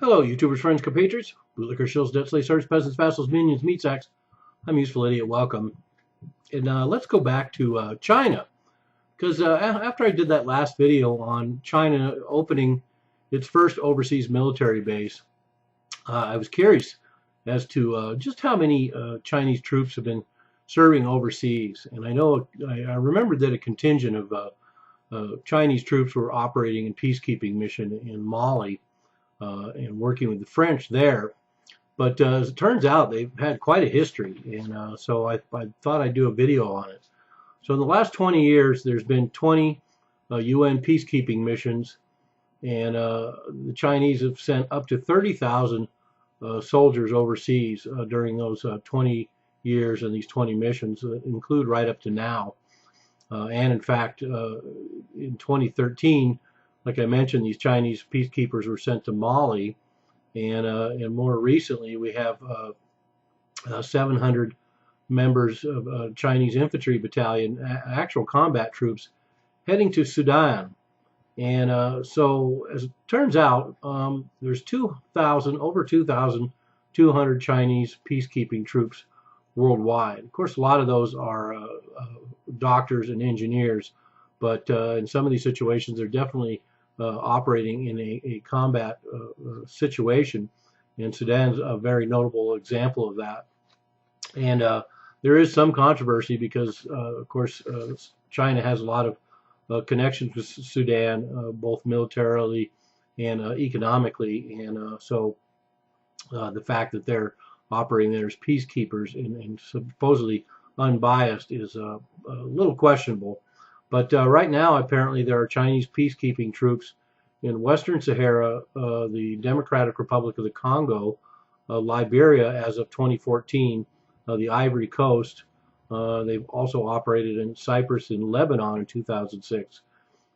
Hello, YouTubers, friends, compatriots, bootlickers, shills, debt slaves, serfs, peasants, vassals, minions, meat sacks. I'm Useful Idiot. Welcome. And let's go back to China. Because after I did that last video on China opening its first overseas military base, I was curious as to just how many Chinese troops have been serving overseas. And I know I remembered that a contingent of Chinese troops were operating in peacekeeping mission in Mali and working with the French there. But as it turns out, they've had quite a history, and so I thought I'd do a video on it. So in the last 20 years, there's been 20 UN peacekeeping missions, and the Chinese have sent up to 30,000 soldiers overseas during those 20 years and these 20 missions that include right up to now. And in fact, in 2013, like I mentioned, these Chinese peacekeepers were sent to Mali, and more recently, we have 700 members of Chinese infantry battalion, actual combat troops, heading to Sudan. And so, as it turns out, there's over 2,200 Chinese peacekeeping troops worldwide. Of course, a lot of those are doctors and engineers, but in some of these situations, they're definitely operating in a combat situation, and Sudan's a very notable example of that. And there is some controversy because, of course, China has a lot of connections with Sudan, both militarily and economically, and so the fact that they're operating there as peacekeepers and supposedly unbiased is a little questionable. But right now, apparently, there are Chinese peacekeeping troops in Western Sahara, the Democratic Republic of the Congo, Liberia as of 2014, the Ivory Coast. They've also operated in Cyprus and Lebanon in 2006.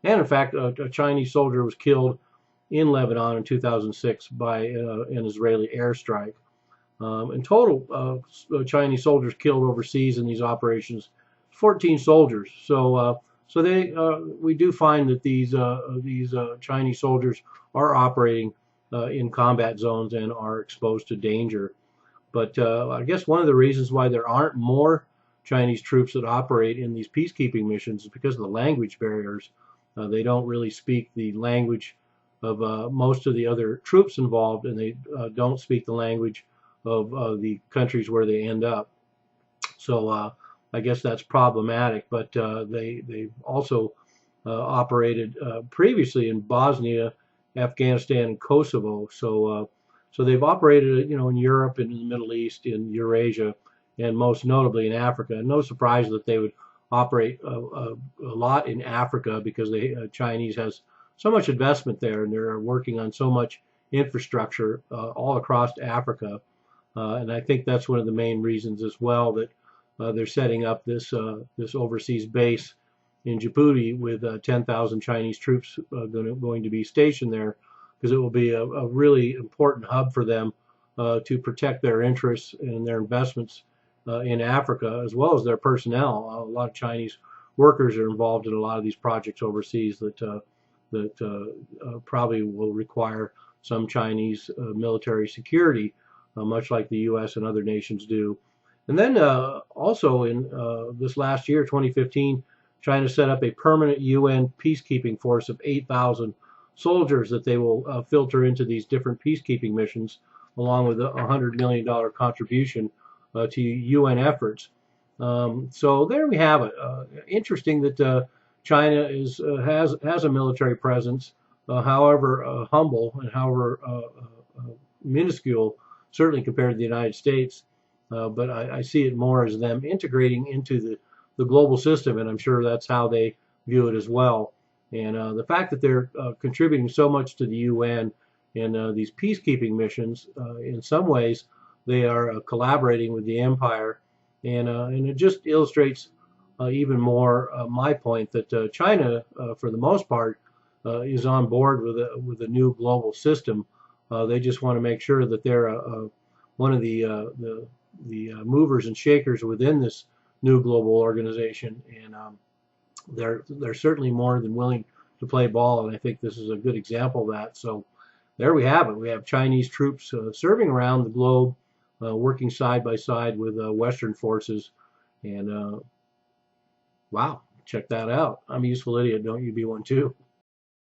And in fact, a Chinese soldier was killed in Lebanon in 2006 by an Israeli airstrike. In total, Chinese soldiers killed overseas in these operations, 14 soldiers. So we do find that these Chinese soldiers are operating in combat zones and are exposed to danger. But I guess one of the reasons why there aren't more Chinese troops that operate in these peacekeeping missions is because of the language barriers. They don't really speak the language of most of the other troops involved, and they don't speak the language of the countries where they end up. So I guess that's problematic. But they've also operated previously in Bosnia, Afghanistan, and Kosovo. So they've operated, in Europe and in the Middle East, in Eurasia, and most notably in Africa. And no surprise that they would operate a lot in Africa because the Chinese has so much investment there, and they're working on so much infrastructure all across Africa. And I think that's one of the main reasons as well that they're setting up this overseas base in Djibouti with 10,000 Chinese troops going to be stationed there, because it will be a really important hub for them to protect their interests and their investments in Africa, as well as their personnel. A lot of Chinese workers are involved in a lot of these projects overseas that probably will require some Chinese military security, much like the U.S. and other nations do. And then also in this last year, 2015, China set up a permanent UN peacekeeping force of 8,000 soldiers that they will filter into these different peacekeeping missions, along with a $100 million contribution to UN efforts. So there we have it. Interesting that China has a military presence, however humble and however minuscule, certainly compared to the United States. But I see it more as them integrating into the global system, and I'm sure that's how they view it as well. And the fact that they're contributing so much to the UN and these peacekeeping missions, in some ways, they are collaborating with the empire, and it just illustrates even more my point that China, for the most part, is on board with a new global system. They just want to make sure that they're one of the movers and shakers within this new global organization, and they're certainly more than willing to play ball, and I think this is a good example of that. So there we have it. We have Chinese troops serving around the globe, working side by side with Western forces. And wow, check that out. I'm a useful idiot. Don't you be one too?